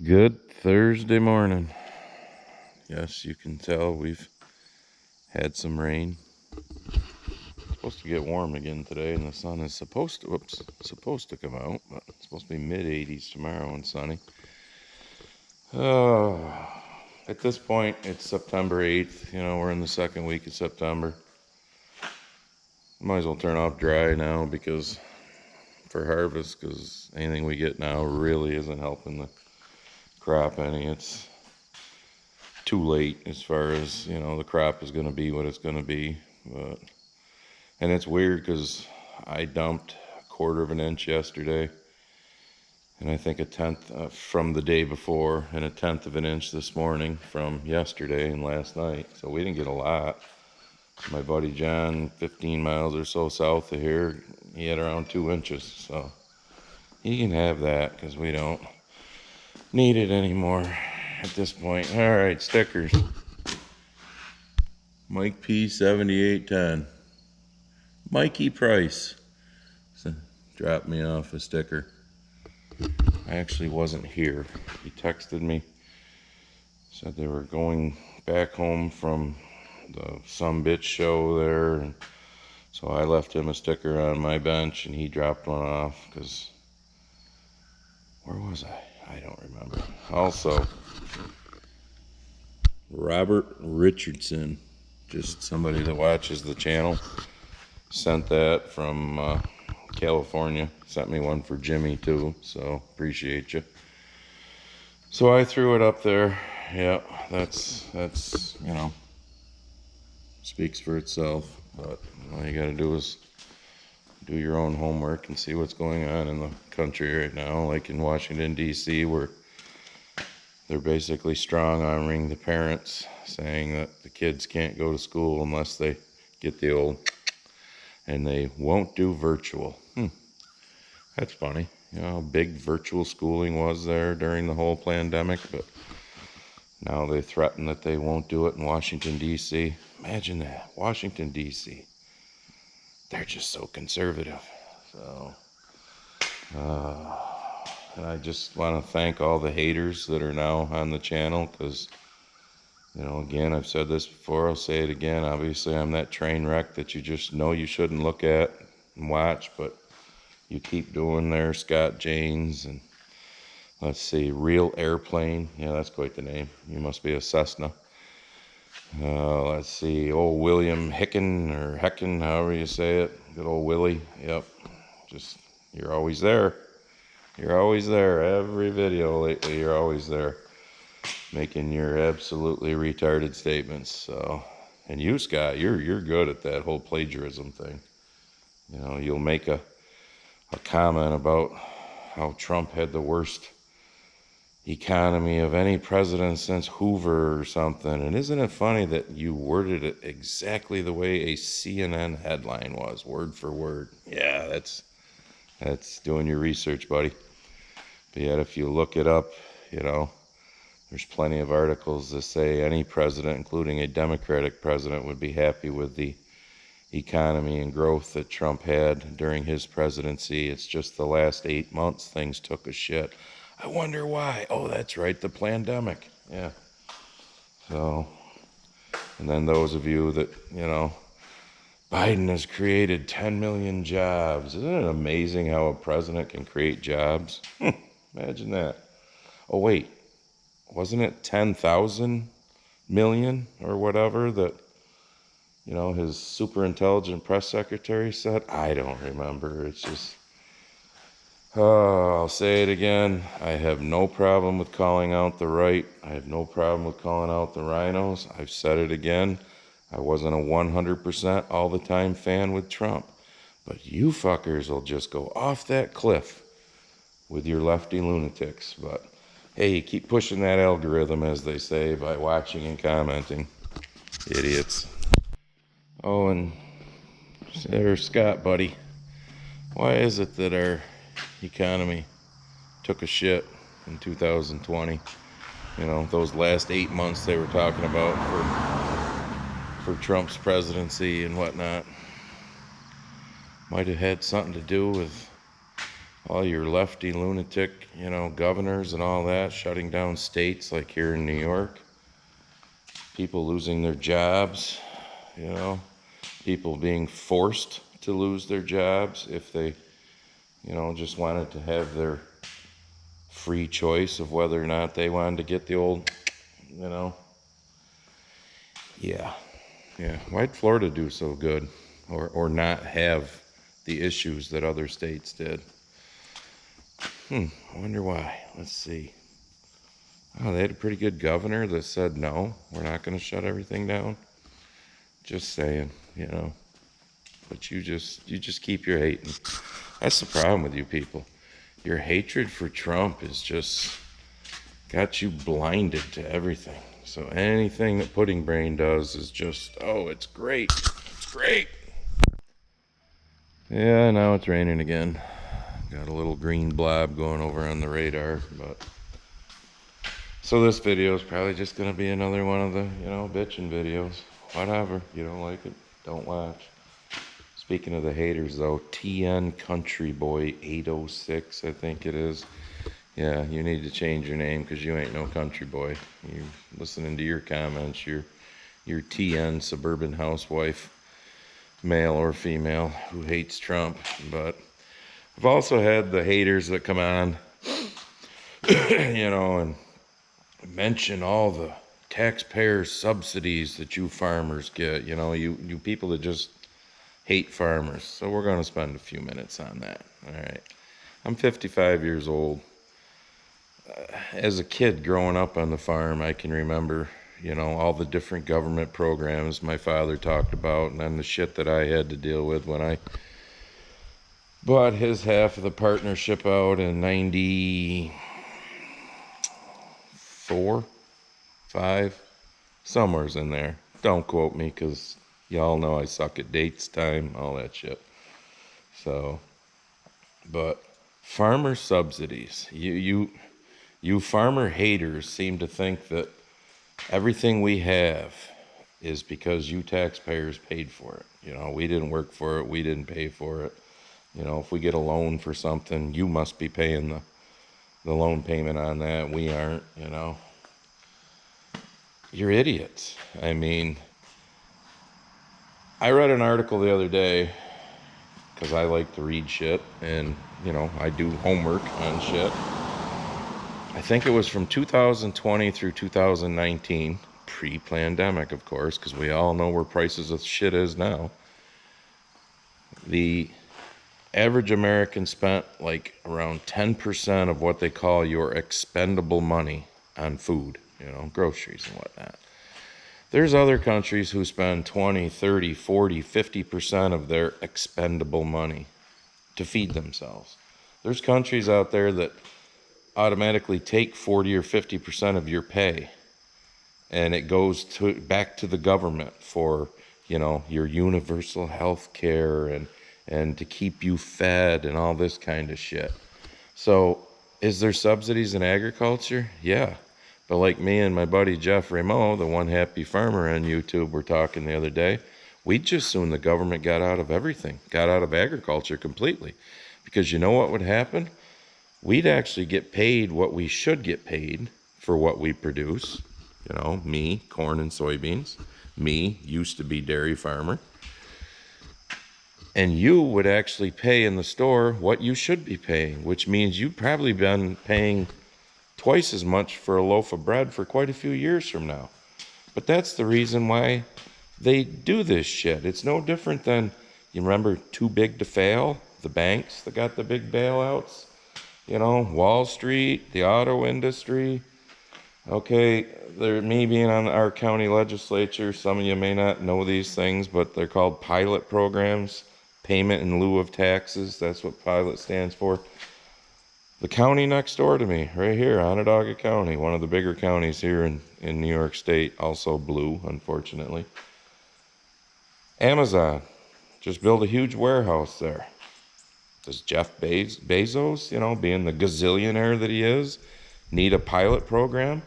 Good Thursday morning. Yes, you can tell we've had some rain. It's supposed to get warm again today, and the sun is supposed to come out, but it's supposed to be mid-80s tomorrow and sunny. At this point, it's September 8th. We're in the second week of September. Might as well turn off dry now for harvest, because anything we get now really isn't helping the crop any. It's too late as far as the crop is going to be what it's going to be. And it's weird because I dumped a quarter of an inch yesterday, and I think a tenth from the day before, and a tenth of an inch this morning from yesterday and last night. So we didn't get a lot. My buddy John, 15 miles or so south of here, he had around 2 inches. So he can have that because we don't need it anymore at this point. All right, stickers. Mike P 7810. Mikey Price dropped me off a sticker. I actually wasn't here. He texted me, said they were going back home from the Some Bitch show there, and so I left him a sticker on my bench, and he dropped one off because where was I don't remember. Also, Robert Richardson, just somebody that watches the channel, sent that from California. Sent me one for Jimmy too, so appreciate you. So I threw it up there. Yeah, that's speaks for itself. But all you gotta do is do your own homework and see what's going on in the country right now, like in Washington D.C., where they're basically strong-arming the parents, saying that the kids can't go to school unless they get the old, and they won't do virtual. That's funny. How big virtual schooling was there during the whole pandemic, but now they threaten that they won't do it in Washington, D.C. Imagine that. Washington, D.C. They're just so conservative. So, and I just want to thank all the haters that are now on the channel, because, again, I've said this before, I'll say it again. Obviously, I'm that train wreck that you just know you shouldn't look at and watch, but you keep doing there. Scott Janes, and let's see, Real Airplane. Yeah, that's quite the name. You must be a Cessna. Let's see, old William Hecken, however you say it. Good old Willie. Yep. Just, you're always there. You're always there. Every video lately, you're always there, making your absolutely retarded statements. So, and you, Scott, you're good at that whole plagiarism thing. You'll make a comment about how Trump had the worst economy of any president since Hoover or something. And isn't it funny that you worded it exactly the way a CNN headline was, word for word? Yeah, that's doing your research, buddy. But yet, if you look it up, there's plenty of articles that say any president, including a Democratic president, would be happy with the economy and growth that Trump had during his presidency. It's just the last 8 months things took a shit. I wonder why. Oh, that's right, the pandemic. Yeah. So, and then those of you that, Biden has created 10 million jobs. Isn't it amazing how a president can create jobs? Imagine that. Oh, wait. Wasn't it 10,000 million or whatever that, his super intelligent press secretary said? I don't remember. It's just, I'll say it again. I have no problem with calling out the right. I have no problem with calling out the rhinos. I've said it again. I wasn't a 100% all the time fan with Trump. But you fuckers will just go off that cliff with your lefty lunatics. But hey, keep pushing that algorithm, as they say, by watching and commenting. Idiots. Oh, and there's Scott, buddy. Why is it that our economy took a shit in 2020? Those last 8 months they were talking about for Trump's presidency and whatnot might have had something to do with all your lefty lunatic, governors and all that, shutting down states like here in New York, people losing their jobs, people being forced to lose their jobs if they, just wanted to have their free choice of whether or not they wanted to get the old, yeah. Why'd Florida do so good or not have the issues that other states did? I wonder why. Let's see. Oh, they had a pretty good governor that said, no, we're not going to shut everything down. Just saying, But you just keep your hating. That's the problem with you people. Your hatred for Trump is just got you blinded to everything. So anything that Pudding Brain does is just, oh, it's great. It's great. Yeah, now it's raining again. Got a little green blob going over on the radar, but so this video is probably just going to be another one of the, bitching videos. Whatever. You don't like it, don't watch. Speaking of the haters, though, TN Country Boy 806, I think it is. Yeah, you need to change your name because you ain't no country boy. You listening to your comments, you're TN Suburban Housewife, male or female, who hates Trump. But I've also had the haters that come on, and mention all the taxpayer subsidies that you farmers get. You people that just hate farmers. So we're going to spend a few minutes on that. All right. I'm 55 years old. As a kid growing up on the farm, I can remember, all the different government programs my father talked about, and then the shit that I had to deal with when I bought his half of the partnership out in 94, 5, somewhere's in there. Don't quote me because y'all know I suck at dates, time, all that shit. So, but farmer subsidies, you farmer haters seem to think that everything we have is because you taxpayers paid for it. We didn't work for it. We didn't pay for it. If we get a loan for something, you must be paying the loan payment on that. We aren't, You're idiots. I mean, I read an article the other day because I like to read shit and, I do homework on shit. I think it was from 2020 through 2019, pre-pandemic, of course, because we all know where prices of shit is now. The average American spent like around 10% of what they call your expendable money on food, groceries and whatnot. There's other countries who spend 20, 30, 40, 50% of their expendable money to feed themselves. There's countries out there that automatically take 40 or 50% of your pay, and it goes back to the government for, your universal health care and to keep you fed and all this kind of shit. So is there subsidies in agriculture? Yeah. But like me and my buddy Jeff Ramo, the One Happy Farmer on YouTube, were talking the other day, we'd just soon the government got out of everything, got out of agriculture completely. Because you know what would happen? We'd actually get paid what we should get paid for what we produce. Me, corn and soybeans. Me, used to be dairy farmer. And you would actually pay in the store what you should be paying, which means you've probably been paying twice as much for a loaf of bread for quite a few years from now. But that's the reason why they do this shit. It's no different than, you remember Too Big to Fail? The banks that got the big bailouts? Wall Street, the auto industry. Okay, me being on our county legislature, some of you may not know these things, but they're called pilot programs, payment in lieu of taxes. That's what pilot stands for. The county next door to me, right here, Onondaga County, one of the bigger counties here in New York State, also blue, unfortunately. Amazon just built a huge warehouse there. Does Jeff Bezos, being the gazillionaire that he is, need a pilot program?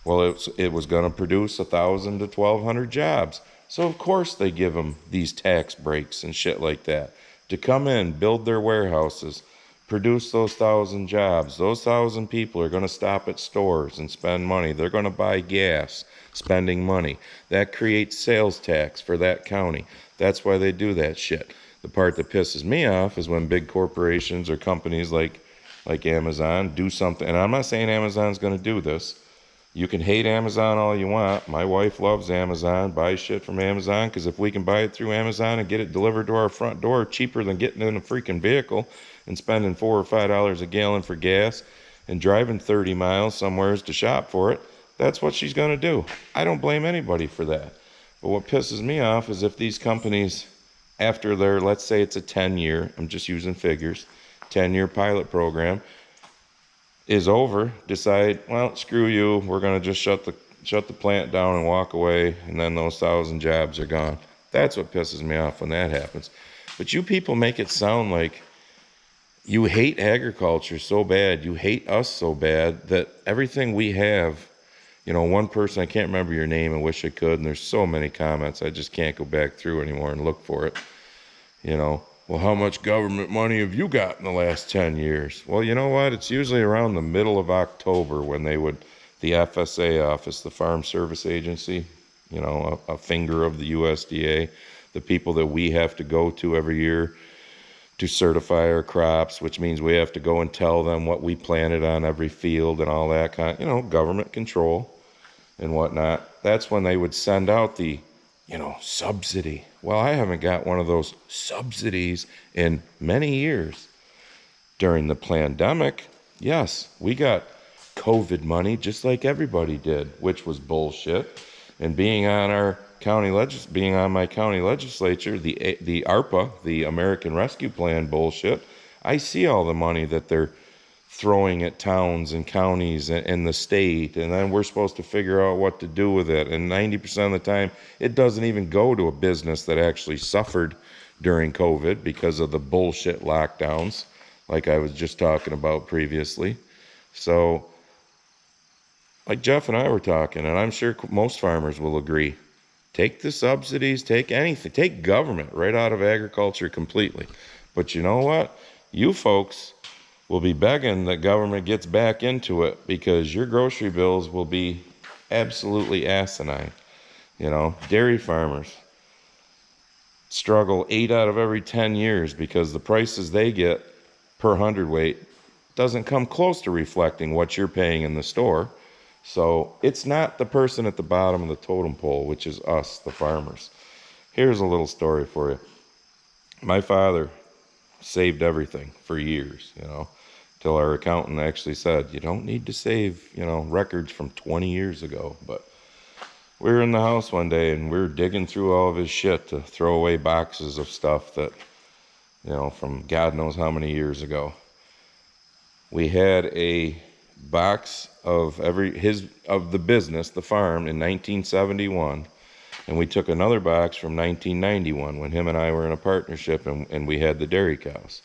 Well, it was going to produce 1,000 to 1,200 jobs. So, of course, they give them these tax breaks and shit like that to come in, build their warehouses, produce those 1,000 jobs. Those 1,000 people are going to stop at stores and spend money. They're going to buy gas, spending money. That creates sales tax for that county. That's why they do that shit. The part that pisses me off is when big corporations or companies like Amazon do something. And I'm not saying Amazon's going to do this. You can hate Amazon all you want. My wife loves Amazon, buys shit from Amazon, because if we can buy it through Amazon and get it delivered to our front door cheaper than getting in a freaking vehicle and spending $4 or $5 a gallon for gas and driving 30 miles somewhere to shop for it, that's what she's going to do. I don't blame anybody for that. But what pisses me off is if these companies, after their, let's say it's a 10-year, I'm just using figures, 10-year pilot program, is over, decide, well, screw you, we're going to just shut the plant down and walk away, and then those 1,000 jobs are gone. That's what pisses me off when that happens. But you people make it sound like you hate agriculture so bad, you hate us so bad, that everything we have, one person, I can't remember your name, I wish I could, and there's so many comments, I just can't go back through anymore and look for it. Well, how much government money have you got in the last 10 years? Well, you know what? It's usually around the middle of October when the FSA office, the Farm Service Agency, a finger of the USDA, the people that we have to go to every year to certify our crops, which means we have to go and tell them what we planted on every field and all that government control and whatnot. That's when they would send out the subsidy. Well, I haven't got one of those subsidies in many years. During the pandemic, yes, we got COVID money just like everybody did, which was bullshit. And being on my county legislature, the ARPA, the American Rescue Plan bullshit, I see all the money that they're throwing at towns and counties and the state, and then we're supposed to figure out what to do with it. And 90% of the time, it doesn't even go to a business that actually suffered during COVID because of the bullshit lockdowns, like I was just talking about previously. So, like Jeff and I were talking, and I'm sure most farmers will agree, take the subsidies, take anything, take government right out of agriculture completely. But you know what? You folks will be begging that government gets back into it, because your grocery bills will be absolutely asinine. Dairy farmers struggle 8 out of every 10 years because the prices they get per hundredweight doesn't come close to reflecting what you're paying in the store. So it's not the person at the bottom of the totem pole, which is us, the farmers. Here's a little story for you. My father saved everything for years, till our accountant actually said, you don't need to save, records from 20 years ago. But we were in the house one day and we were digging through all of his shit to throw away boxes of stuff that, from God knows how many years ago. We had a box of the business, the farm, in 1971. And we took another box from 1991 when him and I were in a partnership and we had the dairy cows.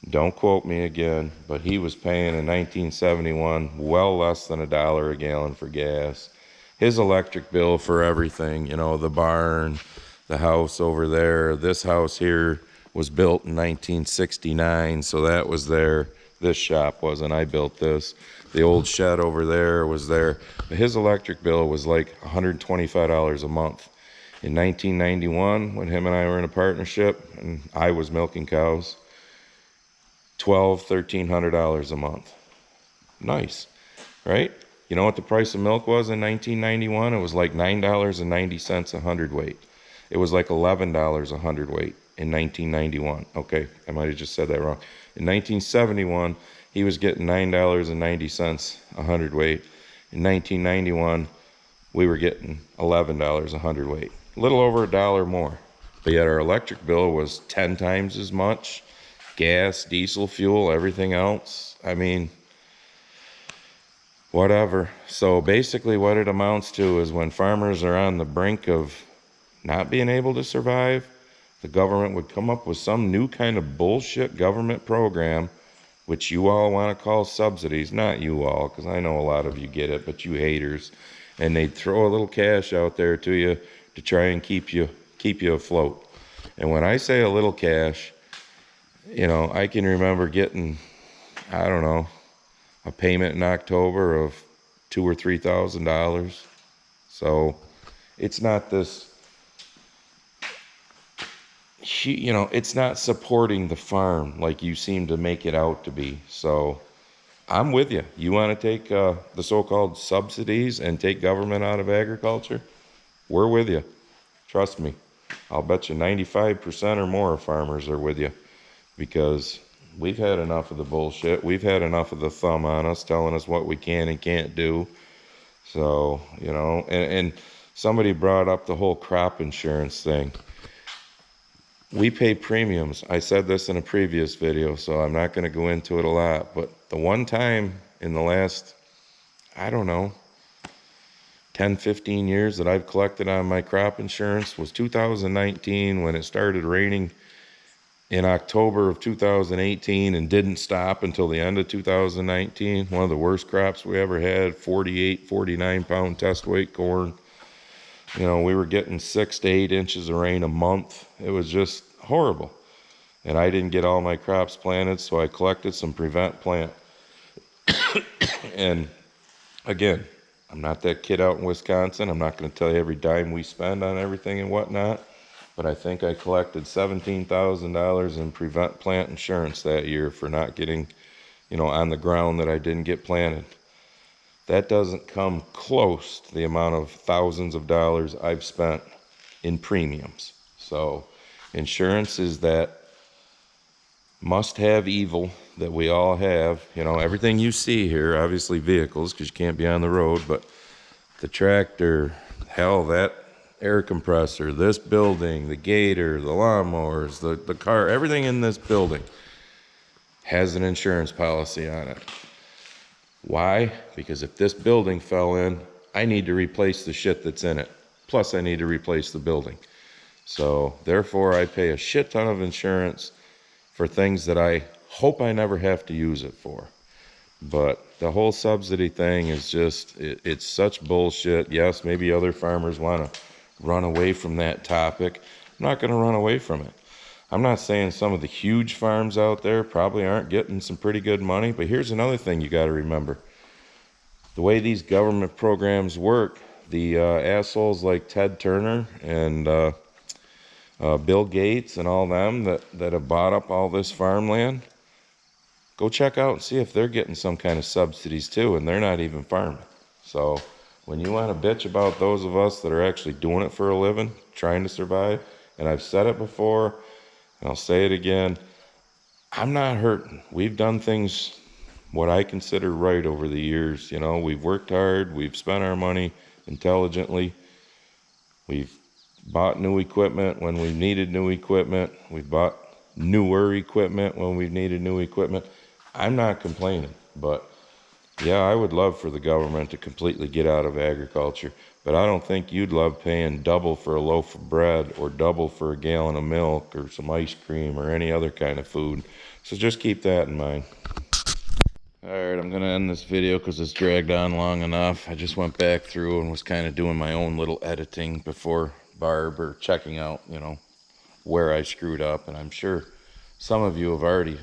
Don't quote me again, but he was paying in 1971 well less than $1 a gallon for gas. His electric bill for everything, the barn, the house over there, this house here was built in 1969, so that was there. This shop wasn't. I built this. The old shed over there was there. His electric bill was like $125 a month. In 1991, when him and I were in a partnership and I was milking cows, $1,300 a month. Nice, right? You know what the price of milk was in 1991? It was like $9.90 a hundredweight. It was like $11 a hundredweight in 1991. Okay, I might have just said that wrong. In 1971, he was getting $9.90 a hundredweight. In 1991, we were getting $11 a hundredweight. A little over $1 more. But yet our electric bill was 10 times as much. Gas, diesel, fuel, everything else. I mean, whatever. So basically what it amounts to is when farmers are on the brink of not being able to survive, the government would come up with some new kind of bullshit government program, which you all want to call subsidies. Not you all, because I know a lot of you get it, but you haters. And they'd throw a little cash out there to you to try and keep you afloat. And when I say a little cash, You know, I can remember getting, I don't know, a payment in October of $2,000 or $3,000. So it's not this, you know, it's not supporting the farm like you seem to make it out to be. So I'm with you. You want to take the so-called subsidies and take government out of agriculture? We're with you. Trust me. I'll bet you 95% or more of farmers are with you, because we've had enough of the bullshit. We've had enough of the thumb on us telling us what we can and can't do. So, you know, and somebody brought up the whole crop insurance thing. We pay premiums. I said this in a previous video, so I'm not going to go into it a lot. But the one time in the last, I don't know, 10, 15 years that I've collected on my crop insurance was 2019, when it started raining in October of 2018 and didn't stop until the end of 2019. One of the worst crops we ever had, 48, 49 pound test weight corn. You know, we were getting 6 to 8 inches of rain a month. It was just horrible. And I didn't get all my crops planted, so I collected some prevent plant. And again, I'm not that kid out in Wisconsin. I'm not going to tell you every dime we spend on everything and whatnot, but I think I collected $17,000 in prevent plant insurance that year for not getting, you know, on the ground that I didn't get planted. That doesn't come close to the amount of thousands of dollars I've spent in premiums. So insurance is that must-have evil that we all have. You know, everything you see here, obviously vehicles, because you can't be on the road, but the tractor, hell, that air compressor, this building, the gator, the lawnmowers, the car, everything in this building has an insurance policy on it. Why? Because if this building fell in, I need to replace the shit that's in it. Plus, I need to replace the building. So, therefore, I pay a shit ton of insurance for things that I hope I never have to use it for. But the whole subsidy thing is just, it's such bullshit. Yes, maybe other farmers want to run away from that topic. I'm not going to run away from it. I'm not saying some of the huge farms out there probably aren't getting some pretty good money, but here's another thing you got to remember. The way these government programs work, the assholes like Ted Turner and Bill Gates and all them that have bought up all this farmland, go check out and see if they're getting some kind of subsidies too, and they're not even farming. So when you want to bitch about those of us that are actually doing it for a living, trying to survive, and I've said it before, and I'll say it again, I'm not hurting. We've done things what I consider right over the years. You know, we've worked hard, we've spent our money intelligently, we've bought new equipment when we needed new equipment, we've bought newer equipment when we've needed new equipment. I'm not complaining, but yeah, I would love for the government to completely get out of agriculture, but I don't think you'd love paying double for a loaf of bread or double for a gallon of milk or some ice cream or any other kind of food. So just keep that in mind. Alright, I'm going to end this video because it's dragged on long enough. I just went back through and was kind of doing my own little editing before Barb, or checking out, you know, where I screwed up. And I'm sure some of you have already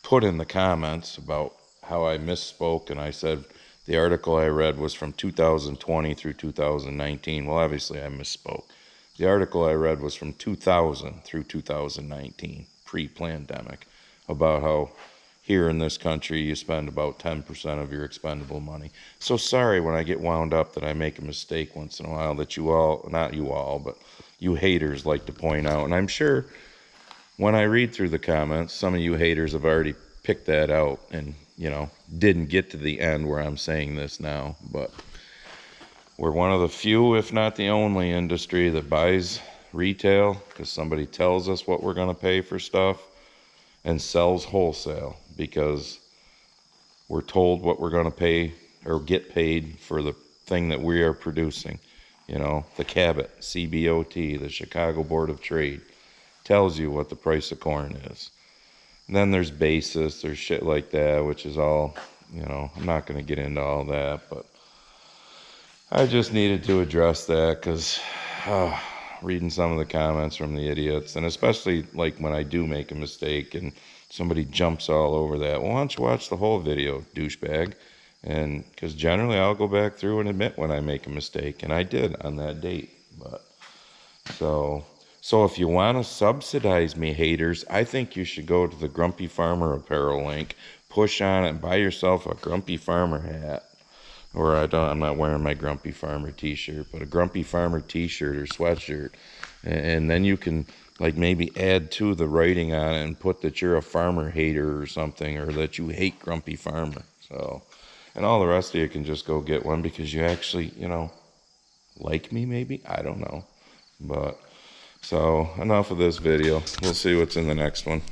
put in the comments about how I misspoke, and I said the article I read was from 2020 through 2019. Well, obviously I misspoke. The article I read was from 2000 through 2019, pre-pandemic, about how here in this country you spend about 10% of your expendable money. So sorry when I get wound up that I make a mistake once in a while that you all, not you all, but you haters like to point out. And I'm sure when I read through the comments, some of you haters have already picked that out and, you know, didn't get to the end where I'm saying this now. But we're one of the few, if not the only industry that buys retail because somebody tells us what we're going to pay for stuff, and sells wholesale because we're told what we're going to pay or get paid for the thing that we are producing. You know, the CABOT, CBOT, the Chicago Board of Trade, tells you what the price of corn is. And then there's basis, there's shit like that, which is all, you know, I'm not going to get into all that, but I just needed to address that because reading some of the comments from the idiots, and especially like when I do make a mistake and somebody jumps all over that. Well, why don't you watch the whole video, douchebag? And because generally I'll go back through and admit when I make a mistake, and I did on that date. But so if you want to subsidize me, haters, I think you should go to the Grumpy Farmer apparel link, push on it, and buy yourself a Grumpy Farmer hat. Or I'm not wearing my Grumpy Farmer t-shirt, but a Grumpy Farmer t-shirt or sweatshirt. And then you can like maybe add to the writing on it and put that you're a farmer hater or something, or that you hate Grumpy Farmer. So, and all the rest of you can just go get one because you actually, like me maybe? I don't know. But, so enough of this video. We'll see what's in the next one.